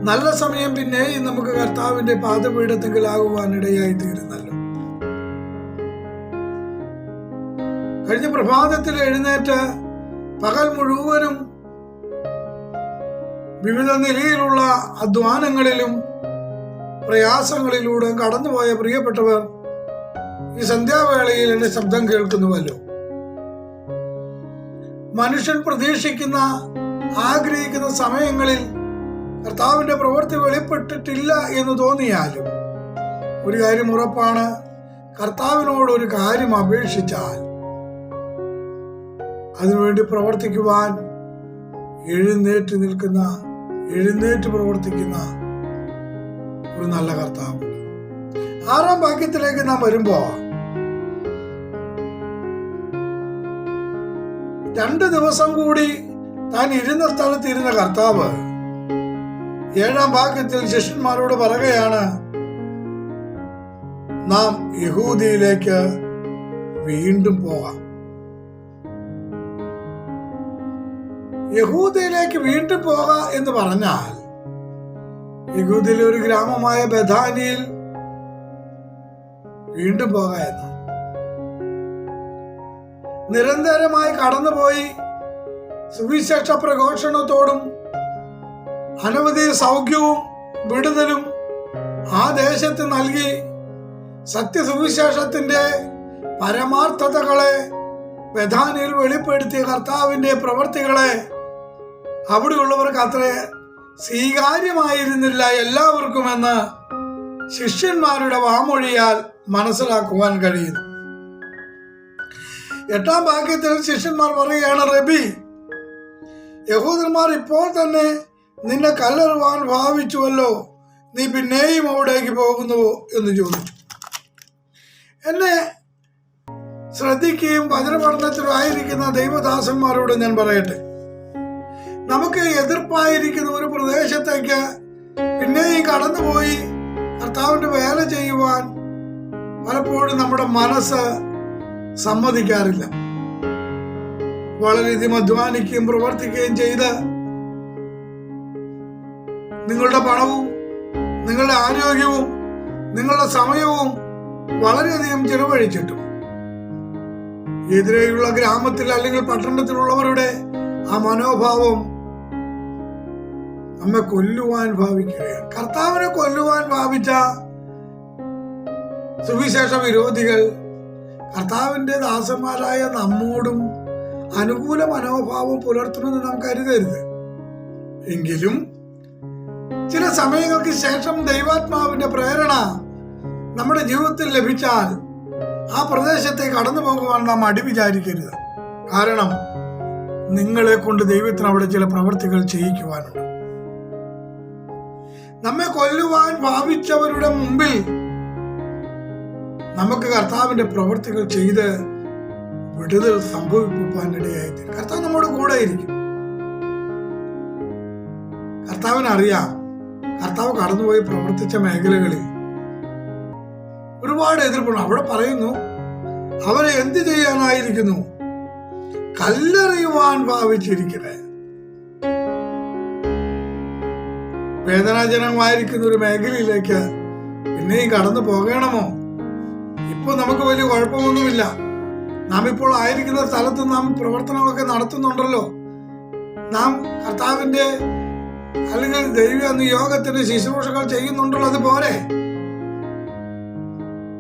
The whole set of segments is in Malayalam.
നല്ല സമയം പിന്നെയും നമുക്ക് കർത്താവിന്റെ പാദപീഠത്തെങ്കിലാകുവാനിടയായി തീരുന്നല്ലോ. കഴിഞ്ഞ പ്രഭാതത്തിൽ എഴുന്നേറ്റ് പകൽ മുഴുവനും വിവിധ നിലയിലുള്ള അധ്വാനങ്ങളിലും പ്രയാസങ്ങളിലൂടെ കടന്നുപോയ പ്രിയപ്പെട്ടവർ ഈ സന്ധ്യാവേളയിൽ എന്റെ ശബ്ദം കേൾക്കുന്നുവല്ലോ. മനുഷ്യൻ പ്രതീക്ഷിക്കുന്ന ആഗ്രഹിക്കുന്ന സമയങ്ങളിൽ കർത്താവിന്റെ പ്രവൃത്തി വെളിപ്പെട്ടിട്ടില്ല എന്ന് തോന്നിയാലും ഒരു കാര്യം ഉറപ്പാണ്, കർത്താവിനോട് ഒരു കാര്യം അപേക്ഷിച്ചാൽ അതിനുവേണ്ടി പ്രവർത്തിക്കുവാൻ എഴുന്നേറ്റ് പ്രവർത്തിക്കുന്ന ഒരു നല്ല കർത്താവുണ്ട്. 6-ാം വാക്യത്തിലേക്ക് നാം വരുമ്പോ 2 ദിവസം കൂടി താൻ ഇരുന്ന സ്ഥലത്ത് ഇരുന്ന കർത്താവ് 7-ാം വാക്യത്തിൽ ശിഷ്യന്മാരോട് പറയുകയാണ്, നാം യഹൂദിയിലേക്ക് വീണ്ടും പോകാം. യഹൂദയിലേക്ക് വീണ്ടും പോകാം എന്ന് പറഞ്ഞാൽ യഹൂദിയിലെ ഒരു ഗ്രാമമായ ബഥാനിയിൽ വീണ്ടും പോകാം എന്ന്. നിരന്തരമായി കടന്നുപോയി സുവിശേഷ പ്രഘോഷണത്തോടും അനവധി സൗഖ്യവും വിടുതലും ആ ദേശത്ത് നൽകി സത്യസുവിശേഷത്തിന്റെ പരമാർത്ഥതകളെ ബഥാനിയിൽ വെളിപ്പെടുത്തിയ കർത്താവിന്റെ പ്രവൃത്തികളെ അവിടെയുള്ളവർക്ക് അത്ര സ്വീകാര്യമായിരുന്നില്ല എല്ലാവർക്കുമെന്ന് ശിഷ്യന്മാരുടെ വാമൊഴിയാൽ മനസ്സിലാക്കുവാൻ കഴിയുന്നു. 8-ാം വാക്യത്തിൽ ശിഷ്യന്മാർ പറയുകയാണ്, റബി, യഹൂദന്മാർ ഇപ്പോൾ തന്നെ നിന്നെ കല്ലെറുവാൻ ഭാവിച്ചുവല്ലോ, നീ പിന്നെയും അവിടേക്ക് പോകുന്നുവോ എന്ന് ചോദിച്ചു. എന്നെ ശ്രദ്ധിക്കുകയും വചനപഠനത്തിലായിരിക്കുന്ന ദൈവദാസന്മാരോട് ഞാൻ പറയട്ടെ, നമുക്ക് എതിർപ്പായിരിക്കുന്ന ഒരു പ്രദേശത്തേക്ക് പിന്നെയും കടന്നുപോയി കർത്താവിന്റെ വേല ചെയ്യുവാൻ പലപ്പോഴും നമ്മുടെ മനസ്സ് സമ്മതിക്കാറില്ല. വളരെയധികം അധ്വാനിക്കുകയും പ്രവർത്തിക്കുകയും ചെയ്ത് നിങ്ങളുടെ പണവും നിങ്ങളുടെ ആരോഗ്യവും നിങ്ങളുടെ സമയവും വളരെയധികം ചെലവഴിച്ചിട്ടും എതിരെയുള്ള ഗ്രാമത്തിൽ അല്ലെങ്കിൽ പട്ടണത്തിലുള്ളവരുടെ ആ മനോഭാവം നമ്മെ കൊല്ലുവാൻ ഭാവിക്കുകയാണ്. കർത്താവിനെ കൊല്ലുവാൻ ഭാവിച്ച സുവിശേഷ വിരോധികൾ കർത്താവിന്റെ ദാസന്മാരായ നമ്മോടും അനുകൂല മനോഭാവം പുലർത്തുമെന്ന് നാം കരുതരുത്. എങ്കിലും ചില സമയങ്ങൾക്ക് ശേഷം ദൈവാത്മാവിന്റെ പ്രേരണ നമ്മുടെ ജീവിതത്തിൽ ലഭിച്ചാൽ ആ പ്രദേശത്തെ കടന്നു പോകുവാൻ നാം അടി വിചാരിക്കരുത്. കാരണം നിങ്ങളെ കൊണ്ട് ദൈവത്തിന് അവിടെ ചില പ്രവൃത്തികൾ ചെയ്യിക്കുവാനുണ്ട്. നമ്മെ കൊല്ലുവാൻ ഭാവിച്ചവരുടെ മുമ്പിൽ നമുക്ക് കർത്താവിന്റെ പ്രവൃത്തികൾ ചെയ്ത് വിടുതൽ സംഭവിപ്പിക്കാനിടയായി. കർത്താവ് നമ്മുടെ കൂടെ ഇരിക്കും. കർത്താവിനറിയാം കർത്താവ് കടന്നുപോയി പ്രവർത്തിച്ച മേഖലകളിൽ ഒരുപാട് എതിർപ്പുണ്ട്. അവിടെ പറയുന്നു, അവരെ എന്ത് ചെയ്യാനായിരിക്കുന്നു? കല്ലെറിയുവാൻ ഭാവിച്ചിരിക്കുന്നത്. വേദനാജനകമായിരിക്കുന്ന ഒരു മേഖലയിലേക്ക് പിന്നെയും കടന്നു പോകണമോ? ഇപ്പൊ നമുക്ക് വലിയ കുഴപ്പമൊന്നുമില്ല. നാം ഇപ്പോൾ ആയിരിക്കുന്ന സ്ഥലത്ത് നാം പ്രവർത്തനങ്ങളൊക്കെ നടത്തുന്നുണ്ടല്ലോ. നാം കർത്താവിന്റെ അല്ലെങ്കിൽ ദൈവ നിയോഗത്തിന്റെ ശുശ്രൂഷകൾ ചെയ്യുന്നുണ്ടല്ലോ. അത്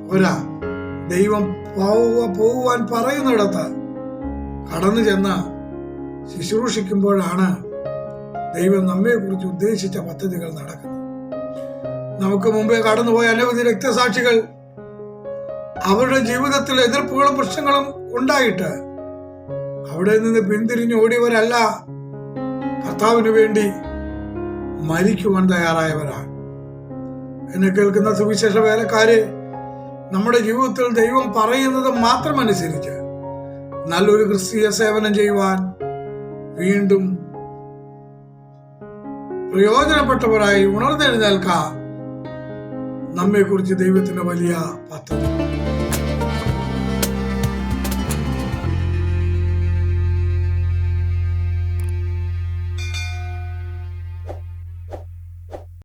പോരാ. ദൈവം പോകുവാൻ പറയുന്നിടത്ത് കടന്നു ചെന്ന് ശുശ്രൂഷിക്കുമ്പോഴാണ് ദൈവം നമ്മെ കുറിച്ച് ഉദ്ദേശിച്ച പദ്ധതികൾ നടക്കുന്നത്. നമുക്ക് മുമ്പേ കടന്നുപോയ അനവധി രക്തസാക്ഷികൾ അവരുടെ ജീവിതത്തിൽ എതിർപ്പുകളും പ്രശ്നങ്ങളും ഉണ്ടായിട്ട് അവിടെ നിന്ന് പിന്തിരിഞ്ഞ് ഓടിയവരല്ല, കർത്താവിന് വേണ്ടി മരിക്കുവാൻ തയ്യാറായവരാണ്. എന്നെ കേൾക്കുന്ന സുവിശേഷ വേലക്കാരെ, നമ്മുടെ ജീവിതത്തിൽ ദൈവം പറയുന്നത് മാത്രം അനുസരിച്ച് നല്ലൊരു ക്രിസ്തീയ സേവനം ചെയ്യുവാൻ വീണ്ടും പ്രയോജനപ്പെട്ടവരായി ഉണർന്നെഴുന്നേൽക്കാം. നമ്മെ കുറിച്ച് ദൈവത്തിന്റെ വലിയ പദ്ധതി.